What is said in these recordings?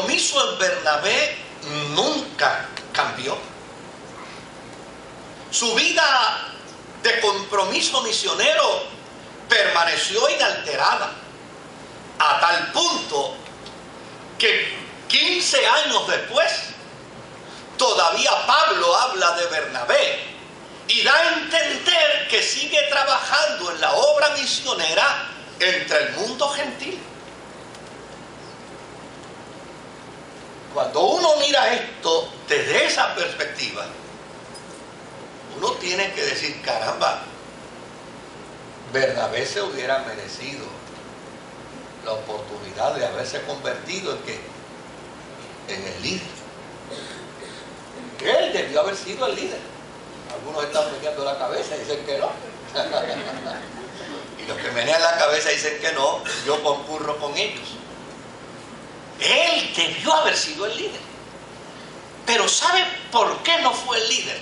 compromiso en Bernabé nunca cambió. Su vida de compromiso misionero permaneció inalterada, a tal punto que 15 años después todavía Pablo habla de Bernabé y da a entender que sigue trabajando en la obra misionera entre el mundo gentil. Cuando uno mira esto desde esa perspectiva, uno tiene que decir, caramba, Bernabé se hubiera merecido la oportunidad de haberse convertido en ¿qué? En el líder. Él debió haber sido el líder. Algunos están meneando la cabeza y dicen que no. Y los que menean la cabeza y dicen que no, yo concurro con ellos. Él debió haber sido el líder. Pero ¿sabe por qué no fue el líder?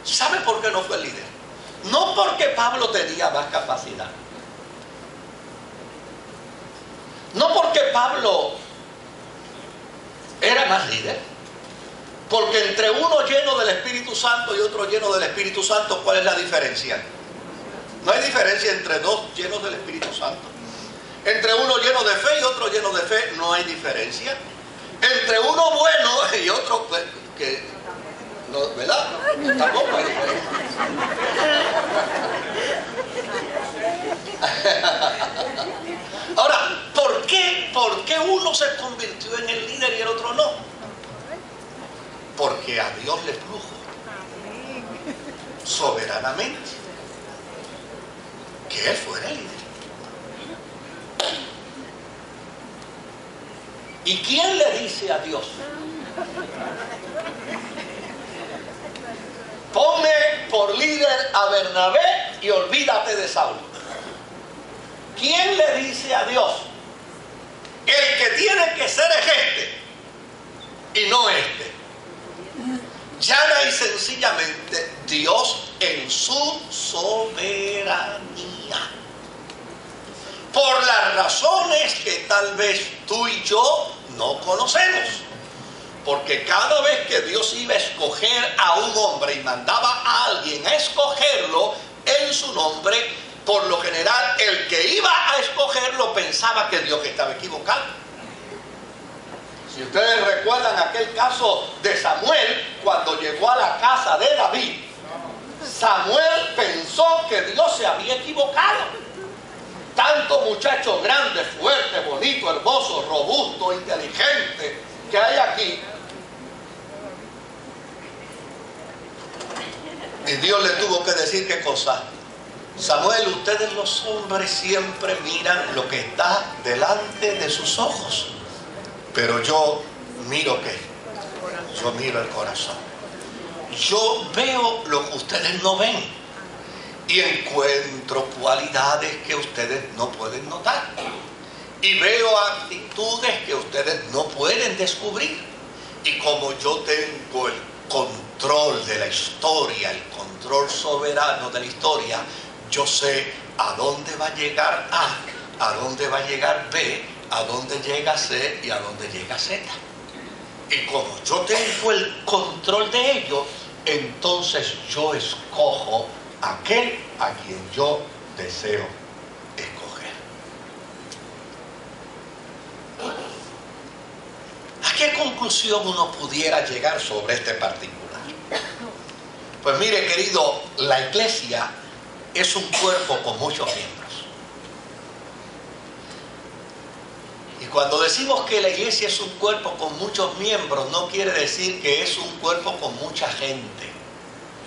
¿Sabe por qué no fue el líder? No porque Pablo tenía más capacidad. No porque Pablo era más líder. Porque entre uno lleno del Espíritu Santo y otro lleno del Espíritu Santo, ¿cuál es la diferencia? No hay diferencia entre dos llenos del Espíritu Santo. Entre uno lleno de fe y otro lleno de fe, no hay diferencia. Entre uno bueno y otro que no, ¿verdad? Tampoco hay diferencia. Ahora, ¿por qué uno se convirtió en el líder y el otro no? Porque a Dios le plujo soberanamente que él fuera el líder. ¿Y quién le dice a Dios? Ponme por líder a Bernabé y olvídate de Saulo. ¿Quién le dice a Dios? El que tiene que ser es este y no este. Llana y sencillamente Dios en su soberanía. Por las razones que tal vez tú y yo no conocemos. Porque cada vez que Dios iba a escoger a un hombre y mandaba a alguien a escogerlo en su nombre, por lo general el que iba a escogerlo pensaba que Dios estaba equivocado. Si ustedes recuerdan aquel caso de Samuel, cuando llegó a la casa de David, Samuel pensó que Dios se había equivocado. Tanto muchacho grande, fuerte, bonito, hermoso, robusto, inteligente que hay aquí. Y Dios le tuvo que decir qué cosa. Samuel, ustedes los hombres siempre miran lo que está delante de sus ojos. Pero yo miro ¿qué? Yo miro el corazón. Yo veo lo que ustedes no ven. Y encuentro cualidades que ustedes no pueden notar. Y veo actitudes que ustedes no pueden descubrir. Y como yo tengo el control de la historia, el control soberano de la historia, yo sé a dónde va a llegar A dónde va a llegar B, a dónde llega C y a dónde llega Z. Y como yo tengo el control de ello, entonces yo escojo aquel a quien yo deseo escoger. ¿A qué conclusión uno pudiera llegar sobre este particular? Pues mire, querido, la iglesia es un cuerpo con muchos miembros. Y cuando decimos que la iglesia es un cuerpo con muchos miembros, no quiere decir que es un cuerpo con mucha gente.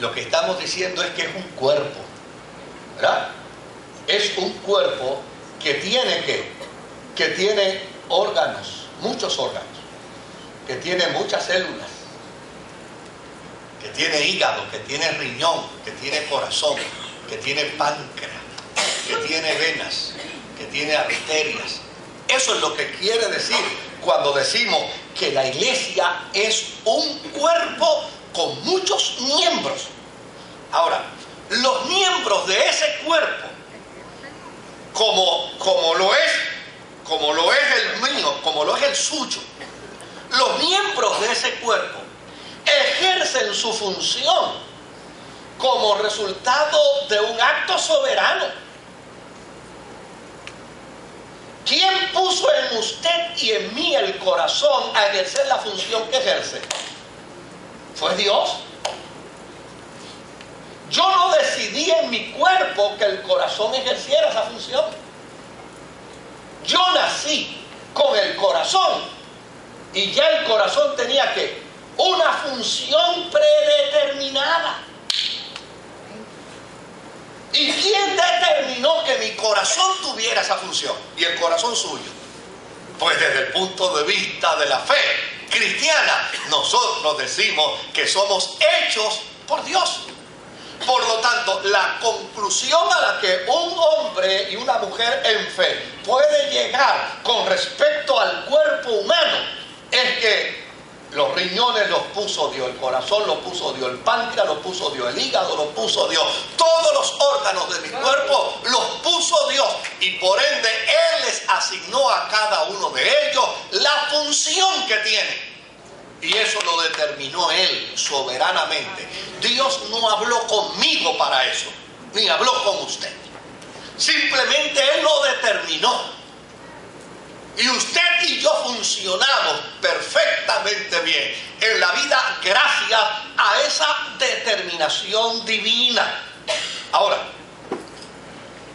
Lo que estamos diciendo es que es un cuerpo, ¿verdad? Es un cuerpo que tiene que tiene órganos, muchos órganos, que tiene muchas células, que tiene hígado, que tiene riñón, que tiene corazón, que tiene páncreas, que tiene venas, que tiene arterias. Eso es lo que quiere decir cuando decimos que la iglesia es un cuerpo con muchos miembros. Ahora, los miembros de ese cuerpo, como como lo es el mío, como lo es el suyo, los miembros de ese cuerpo ejercen su función como resultado de un acto soberano. ¿Quién puso en usted y en mí el corazón a ejercer la función que ejerce? Fue Dios. Yo no decidí en mi cuerpo que el corazón ejerciera esa función. Yo nací con el corazón y ya el corazón tenía que una función predeterminada. ¿Y quién determinó que mi corazón tuviera esa función? Y el corazón suyo. Pues desde el punto de vista de la fe cristiana, nosotros decimos que somos hechos por Dios. Por lo tanto, la conclusión a la que un hombre y una mujer en fe puede llegar con respecto al cuerpo humano es que los riñones los puso Dios, el corazón lo puso Dios, el páncreas lo puso Dios, el hígado lo puso Dios, todos los órganos de mi cuerpo los puso Dios, y por ende Él les asignó a cada uno de ellos la función que tienen. Y eso lo determinó Él soberanamente. Dios no habló conmigo para eso, ni habló con usted. Simplemente Él lo determinó. Y usted y yo funcionamos perfectamente bien en la vida gracias a esa determinación divina. Ahora,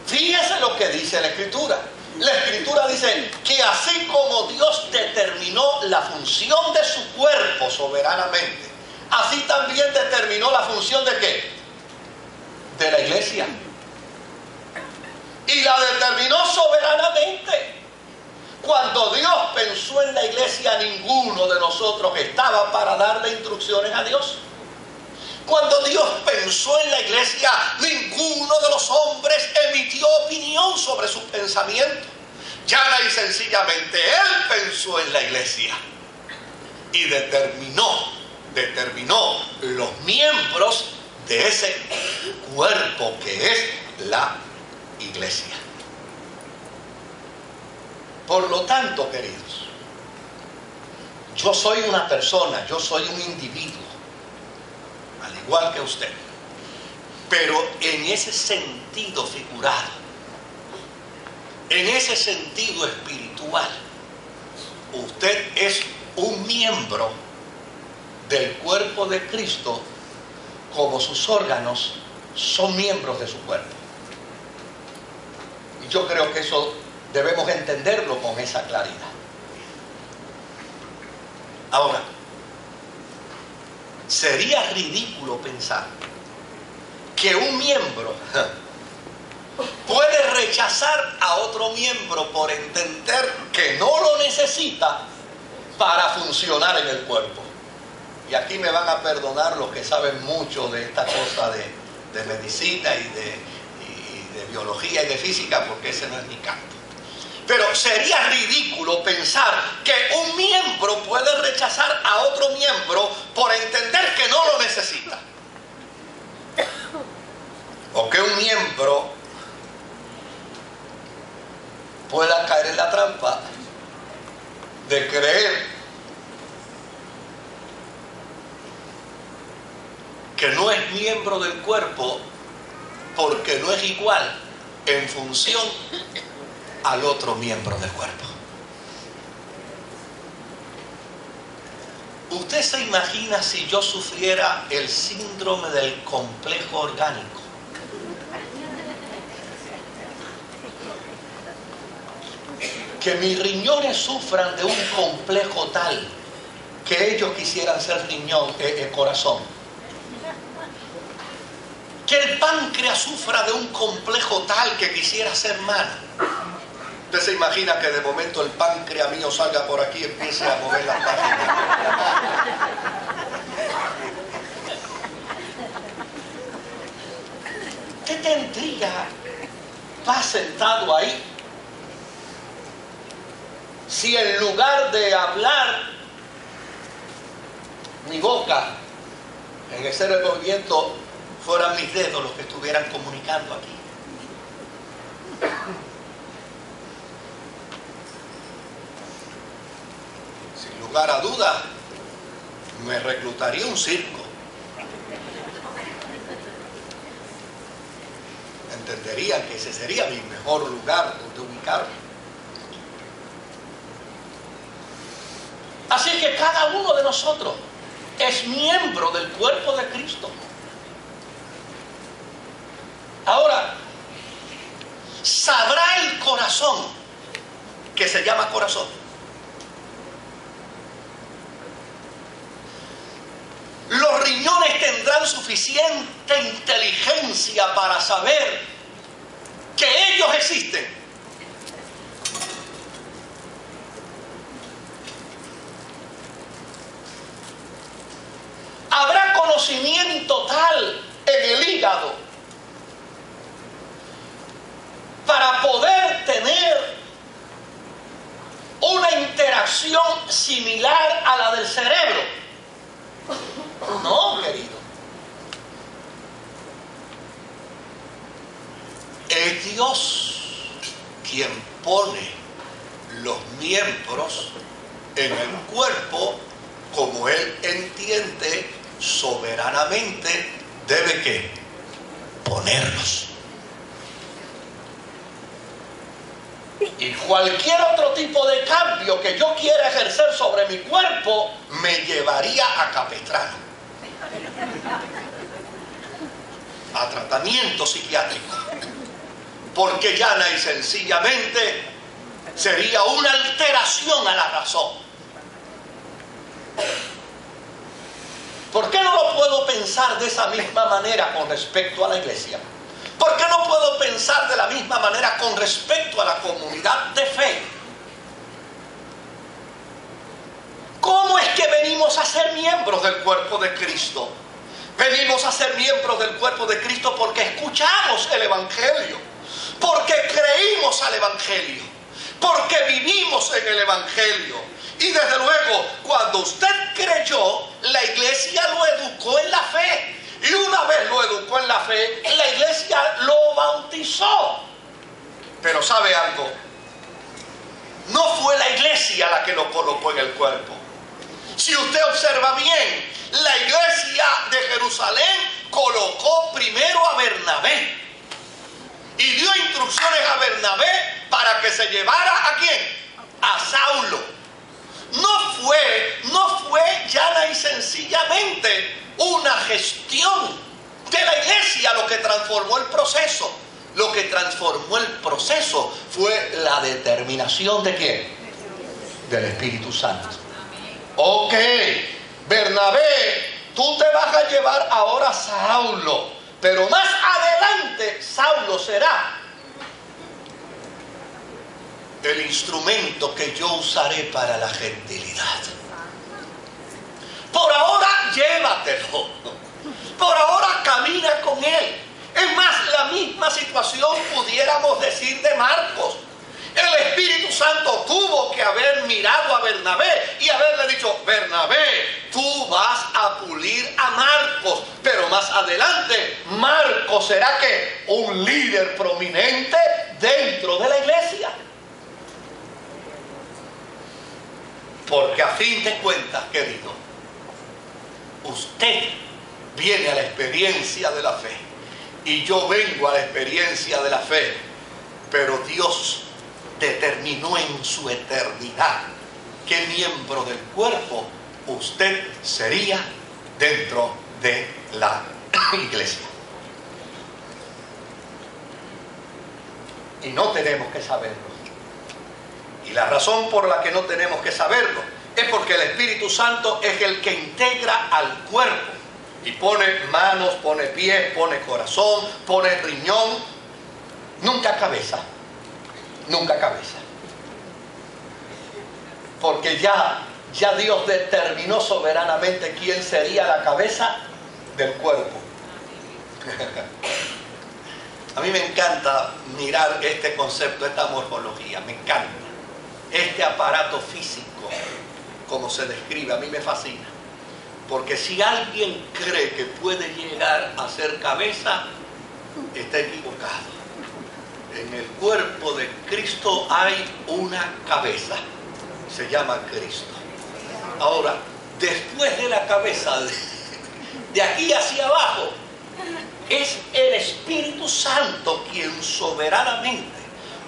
fíjese lo que dice la Escritura. La Escritura dice que así como Dios determinó la función de su cuerpo soberanamente, así también determinó la función ¿de qué? De la iglesia. Y la determinó soberanamente. Cuando Dios pensó en la iglesia, ninguno de nosotros estaba para darle instrucciones a Dios. Cuando Dios pensó en la iglesia, ninguno de los hombres emitió opinión sobre su pensamiento. Llana y sencillamente Él pensó en la iglesia y determinó los miembros de ese cuerpo que es la iglesia. Por lo tanto, queridos, yo soy una persona, yo soy un individuo, al igual que usted, pero en ese sentido figurado, en ese sentido espiritual, usted es un miembro del cuerpo de Cristo, como sus órganos son miembros de su cuerpo. Y yo creo que eso debemos entenderlo con esa claridad. Ahora, sería ridículo pensar que un miembro puede rechazar a otro miembro por entender que no lo necesita para funcionar en el cuerpo. Y aquí me van a perdonar los que saben mucho de esta cosa de medicina y de biología y de física, porque ese no es mi campo. Pero sería ridículo pensar que un miembro puede rechazar a otro miembro por entender que no lo necesita. O que un miembro pueda caer en la trampa de creer que no es miembro del cuerpo porque no es igual en función al otro miembro del cuerpo. ¿Usted se imagina si yo sufriera el síndrome del complejo orgánico? Que mis riñones sufran de un complejo tal que ellos quisieran ser corazón. Que el páncreas sufra de un complejo tal que quisiera ser mano. ¿Usted se imagina que de momento el páncreas mío salga por aquí y empiece a mover las páginas? ¿Qué tendría paz sentado ahí si en lugar de hablar mi boca, en hacer el movimiento, fueran mis dedos los que estuvieran comunicando aquí? lugar a dudas, me reclutaría un circo. Entenderían que ese sería mi mejor lugar donde ubicarme. Así que cada uno de nosotros es miembro del cuerpo de Cristo. Ahora, sabrá el corazón, que se llama corazón. Los riñones tendrán suficiente inteligencia para saber que ellos existen. Habrá conocimiento tal en el hígado para poder tener una interacción similar a la del cerebro. No, querido. Es Dios quien pone los miembros en el cuerpo como Él entiende soberanamente debe que ponerlos. Y cualquier otro tipo de cambio que yo quiera ejercer sobre mi cuerpo me llevaría a capestrano, a tratamiento psiquiátrico, porque llana y sencillamente sería una alteración a la razón. ¿Por qué no lo puedo pensar de esa misma manera con respecto a la iglesia? ¿Por qué no puedo pensar de la misma manera con respecto a la comunidad de fe? ¿Cómo es que venimos a ser miembros del cuerpo de Cristo? Venimos a ser miembros del cuerpo de Cristo porque escuchamos el Evangelio, porque creímos al Evangelio, porque vivimos en el Evangelio. Y desde luego, cuando usted creyó, la iglesia lo educó en la fe. Y una vez lo educó en la fe, la iglesia lo bautizó. Pero ¿sabe algo? No fue la iglesia la que lo colocó en el cuerpo. Si usted observa bien, la iglesia de Jerusalén colocó primero a Bernabé. Y dio instrucciones a Bernabé para que se llevara ¿a quién? A Saulo. No fue llana y sencillamente una gestión de la iglesia lo que transformó el proceso. Lo que transformó el proceso fue la determinación ¿de quién? Del Espíritu Santo. Ok, Bernabé, tú te vas a llevar ahora a Saulo, pero más adelante Saulo será el instrumento que yo usaré para la gentilidad. Por ahora llévatelo. Por ahora camina con él. Es más, la misma situación pudiéramos decir de Marcos. El Espíritu Santo tuvo que haber mirado a Bernabé y haberle dicho: Bernabé, tú vas a pulir a Marcos. Pero más adelante, Marcos será ¿qué? Un líder prominente dentro de la iglesia. Porque a fin de cuentas, querido, usted viene a la experiencia de la fe y yo vengo a la experiencia de la fe, pero Dios determinó en su eternidad qué miembro del cuerpo usted sería dentro de la iglesia. Y no tenemos que saberlo. Y la razón por la que no tenemos que saberlo es porque el Espíritu Santo es el que integra al cuerpo y pone manos, pone pies, pone corazón, pone riñón, nunca cabeza, nunca cabeza. Porque ya Dios determinó soberanamente quién sería la cabeza del cuerpo. A mí me encanta mirar este concepto, esta morfología, me encanta. Este aparato físico, como se describe, a mí me fascina. Porque si alguien cree que puede llegar a ser cabeza, está equivocado. En el cuerpo de Cristo hay una cabeza. Se llama Cristo. Ahora, después de la cabeza, de aquí hacia abajo, es el Espíritu Santo quien soberanamente,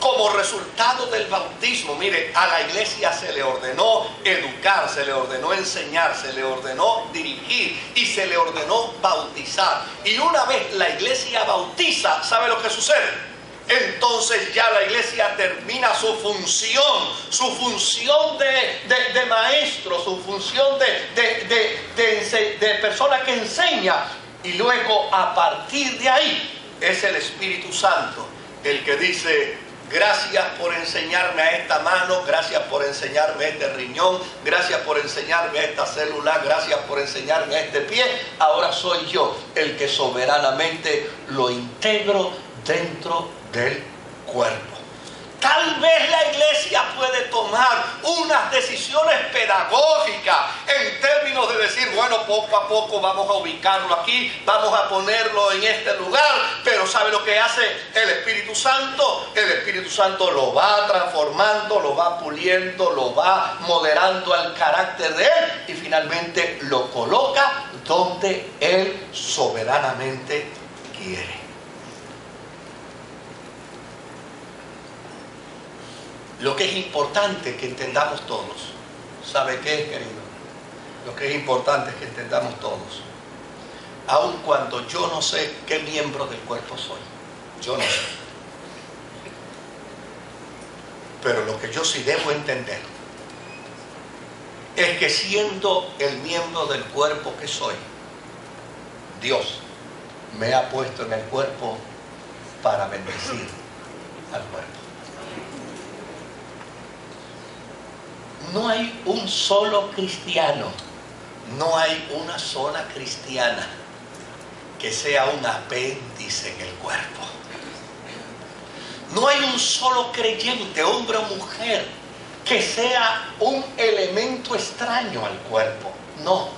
como resultado del bautismo, mire, a la iglesia se le ordenó educar, se le ordenó enseñar, se le ordenó dirigir y se le ordenó bautizar. Y una vez la iglesia bautiza, ¿sabe lo que sucede? Entonces ya la iglesia termina su función de maestro, su función de persona que enseña. Y luego a partir de ahí es el Espíritu Santo el que dice: gracias por enseñarme a esta mano, gracias por enseñarme a este riñón, gracias por enseñarme a esta célula, gracias por enseñarme a este pie. Ahora soy yo el que soberanamente lo integro dentro del cuerpo. Tal vez la iglesia puede tomar unas decisiones pedagógicas en términos de decir, bueno, poco a poco vamos a ubicarlo aquí, vamos a ponerlo en este lugar, pero ¿sabe lo que hace el Espíritu Santo? El Espíritu Santo lo va transformando, lo va puliendo, lo va moderando al carácter de Él y finalmente lo coloca donde Él soberanamente quiere. Lo que es importante que entendamos todos, ¿sabe qué es, querido? Lo que es importante es que entendamos todos, aun cuando yo no sé qué miembro del cuerpo soy, yo no sé. Pero lo que yo sí debo entender es que siendo el miembro del cuerpo que soy, Dios me ha puesto en el cuerpo para bendecir al cuerpo. No hay un solo cristiano, no hay una sola cristiana que sea un apéndice en el cuerpo. No hay un solo creyente, hombre o mujer, que sea un elemento extraño al cuerpo. No,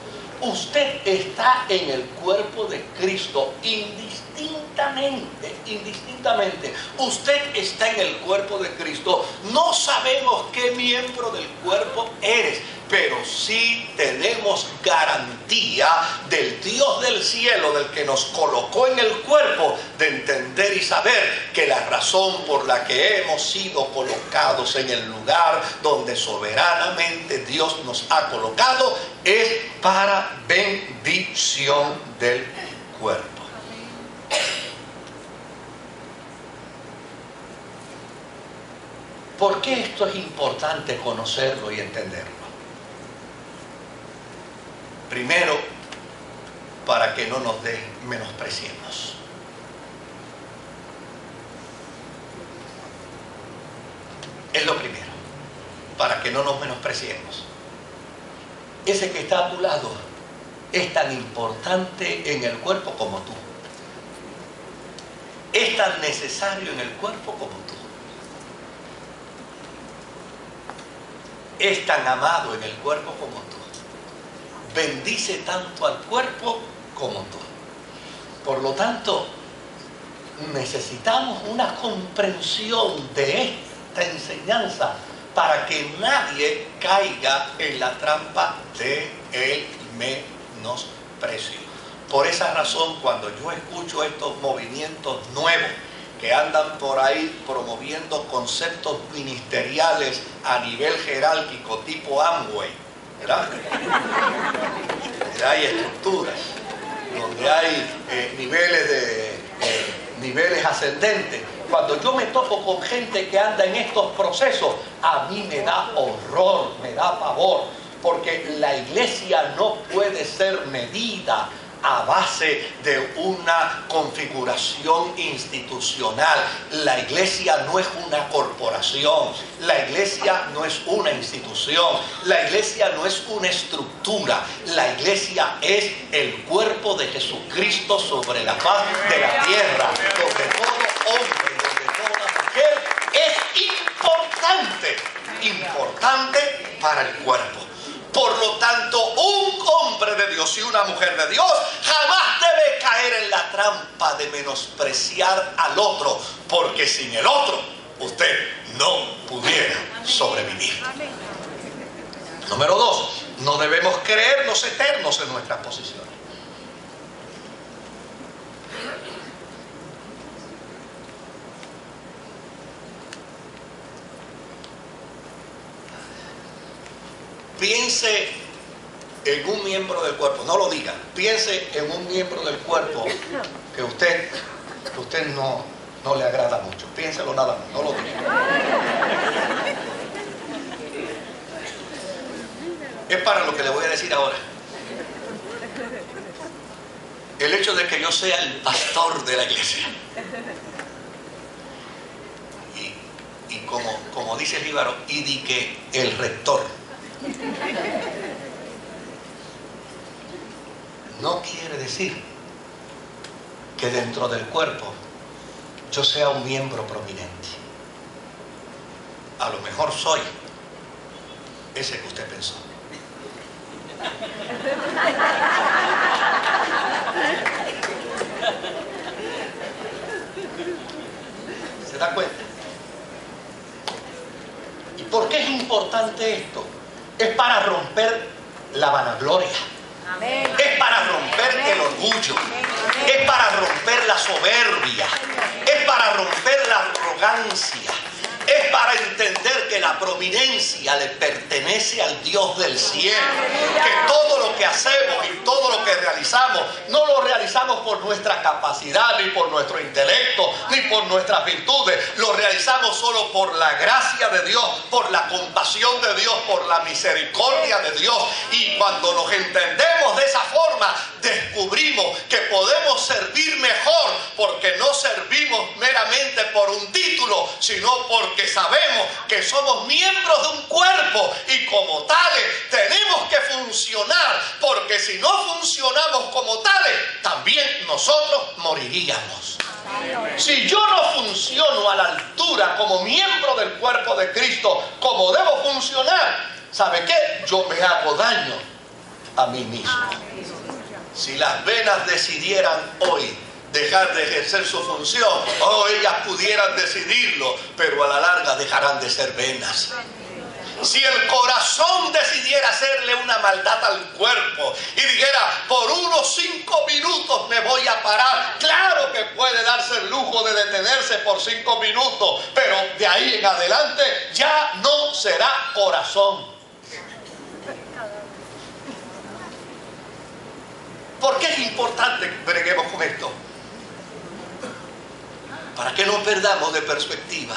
usted está en el cuerpo de Cristo indistintamente. Usted está en el cuerpo de Cristo. No sabemos qué miembro del cuerpo eres, pero sí tenemos garantía del Dios del cielo, del que nos colocó en el cuerpo, de entender y saber que la razón por la que hemos sido colocados en el lugar donde soberanamente Dios nos ha colocado es para bendición del cuerpo. ¿Por qué esto es importante conocerlo y entenderlo? Primero, para que no nos menospreciemos. Es lo primero, para que no nos menospreciemos. Ese que está a tu lado es tan importante en el cuerpo como tú. Es tan necesario en el cuerpo como tú. Es tan amado en el cuerpo como tú. Bendice tanto al cuerpo como tú. Por lo tanto, necesitamos una comprensión de esta enseñanza para que nadie caiga en la trampa del menosprecio. Por esa razón, cuando yo escucho estos movimientos nuevos que andan por ahí promoviendo conceptos ministeriales a nivel jerárquico tipo Amway, ¿verdad? Donde hay estructuras, donde hay niveles ascendentes. Cuando yo me topo con gente que anda en estos procesos, a mí me da horror, me da pavor, porque la iglesia no puede ser medida a base de una configuración institucional. La iglesia no es una corporación, la iglesia no es una institución, la iglesia no es una estructura, la iglesia es el cuerpo de Jesucristo sobre la faz de la tierra, donde todo hombre, donde toda mujer es importante para el cuerpo. Por lo tanto, un hombre de Dios y una mujer de Dios jamás debe caer en la trampa de menospreciar al otro, porque sin el otro usted no pudiera sobrevivir. Número 2, No debemos creernos eternos en nuestras posiciones. Piense en un miembro del cuerpo, no lo diga, piense en un miembro del cuerpo que usted no le agrada mucho. Piénselo nada más, no lo diga. Es para lo que le voy a decir ahora. El hecho de que yo sea el pastor de la iglesia. Y como dice Líbaro, y di que el rector. No quiere decir que dentro del cuerpo yo sea un miembro prominente. A lo mejor soy ese que usted pensó. ¿Se da cuenta? ¿Y por qué es importante esto? Es para romper la vanagloria. Amén. Es para romper el orgullo. Amén. Es para romper la soberbia. Es para romper la arrogancia. Es para entender que la prominencia le pertenece al Dios del cielo. Que todo lo que hacemos y todo lo que realizamos, no lo realizamos por nuestra capacidad, ni por nuestro intelecto, ni por nuestras virtudes. Lo realizamos solo por la gracia de Dios, por la compasión de Dios, por la misericordia de Dios. Y cuando nos entendemos de esa forma, descubrimos que podemos servir mejor, porque no servimos meramente por un título, sino porque sabemos que somos miembros de un cuerpo y como tales tenemos que funcionar, porque si no funcionamos como tales, también nosotros moriríamos. Si yo no funciono a la altura como miembro del cuerpo de Cristo, como debo funcionar, ¿sabe qué? Yo me hago daño a mí mismo. Si las venas decidieran hoy dejar de ejercer su función, ellas pudieran decidirlo, pero a la larga dejarán de ser venas. Si el corazón decidiera hacerle una maldad al cuerpo y dijera, por unos 5 minutos me voy a parar, claro que puede darse el lujo de detenerse por 5 minutos, pero de ahí en adelante ya no será corazón. ¿Por qué es importante que breguemos con esto? Para que no perdamos de perspectiva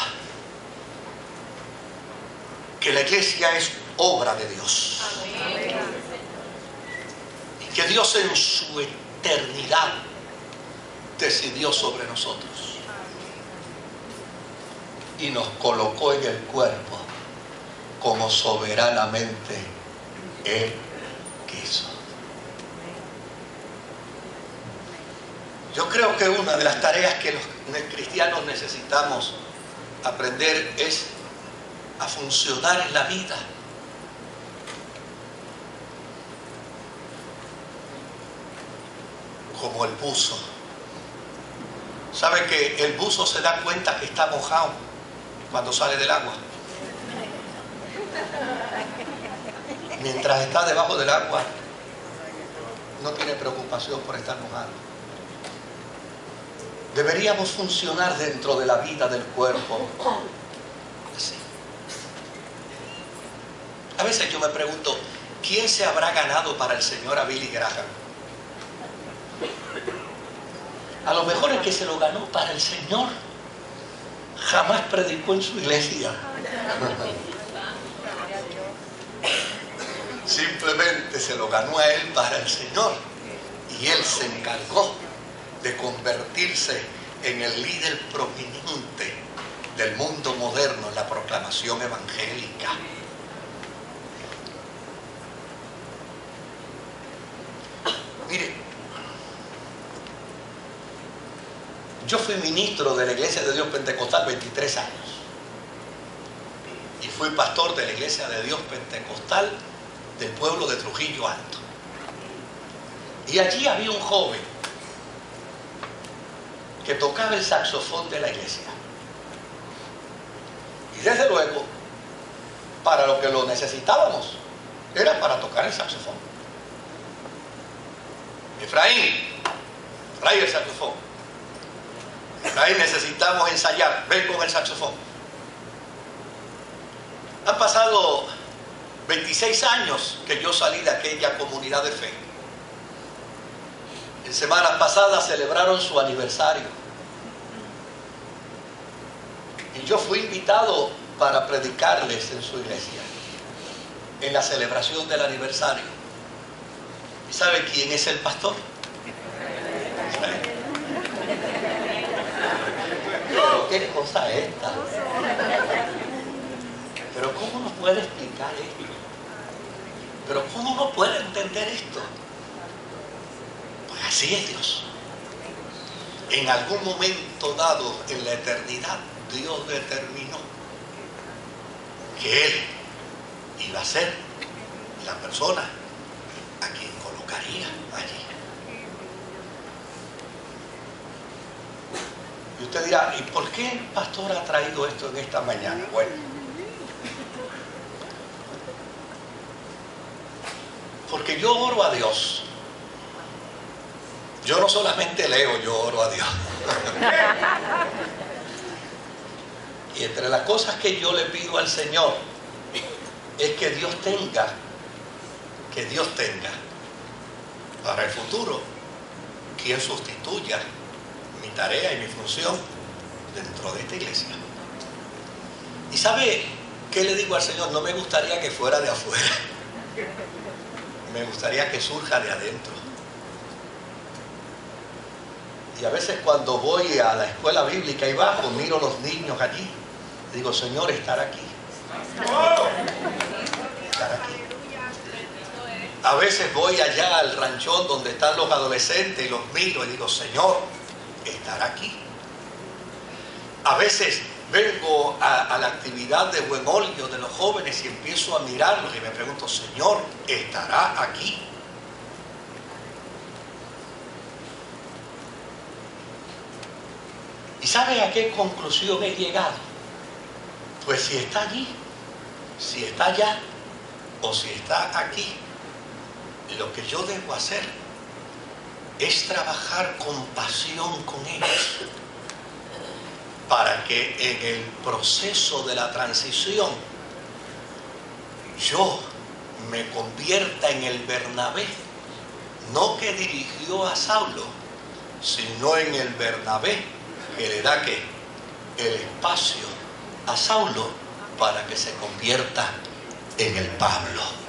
que la iglesia es obra de Dios. Amén. Y que Dios en su eternidad decidió sobre nosotros. Y nos colocó en el cuerpo como soberanamente Él quiso. Yo creo que una de las tareas que los cristianos necesitamos aprender es a funcionar en la vida como el buzo. ¿Sabe que el buzo se da cuenta que está mojado cuando sale del agua? Mientras está debajo del agua, no tiene preocupación por estar mojado. Deberíamos funcionar dentro de la vida del cuerpo así. A veces yo me pregunto, ¿quién se habrá ganado para el Señor a Billy Graham? A lo mejor el que se lo ganó para el Señor jamás predicó en su iglesia. Simplemente se lo ganó a él para el Señor. Y él se encargó de convertirse en el líder prominente del mundo moderno en la proclamación evangélica. Mire, yo fui ministro de la Iglesia de Dios Pentecostal 23 años y fui pastor de la Iglesia de Dios Pentecostal del pueblo de Trujillo Alto. Y allí había un joven que tocaba el saxofón de la iglesia. Y desde luego, para lo que lo necesitábamos, era para tocar el saxofón. Efraín, trae el saxofón. Efraín, necesitamos ensayar, ven con el saxofón. Han pasado 26 años que yo salí de aquella comunidad de fe. En semanas pasadas celebraron su aniversario. Y yo fui invitado para predicarles en su iglesia, en la celebración del aniversario. ¿Y sabe quién es el pastor? Pero qué cosa es esta. Pero ¿cómo nos puede explicar esto? Pero ¿cómo no puede entender esto? Pues así es Dios. En algún momento dado en la eternidad, Dios determinó que Él iba a ser la persona a quien colocaría allí. Y usted dirá, ¿y por qué el pastor ha traído esto en esta mañana? Bueno, porque yo oro a Dios. Yo no solamente leo, yo oro a Dios. Y entre las cosas que yo le pido al Señor es que Dios tenga para el futuro quien sustituya mi tarea y mi función dentro de esta iglesia. ¿Y sabe qué le digo al Señor? No me gustaría que fuera de afuera. Me gustaría que surja de adentro. Y a veces cuando voy a la escuela bíblica y bajo, miro los niños allí. Digo, Señor, estar aquí. Estar aquí. A veces voy allá al ranchón donde están los adolescentes y los miro y digo, Señor, estar aquí. A veces vengo a la actividad de Buen Olio de los jóvenes y empiezo a mirarlos y me pregunto, Señor, ¿estará aquí? ¿Y sabe a qué conclusión he llegado? Pues si está allí, si está allá o si está aquí, lo que yo debo hacer es trabajar con pasión con ellos para que en el proceso de la transición yo me convierta en el Bernabé, no que dirigió a Saulo, sino en el Bernabé que le da que el espacio a Saulo para que se convierta en el Pablo.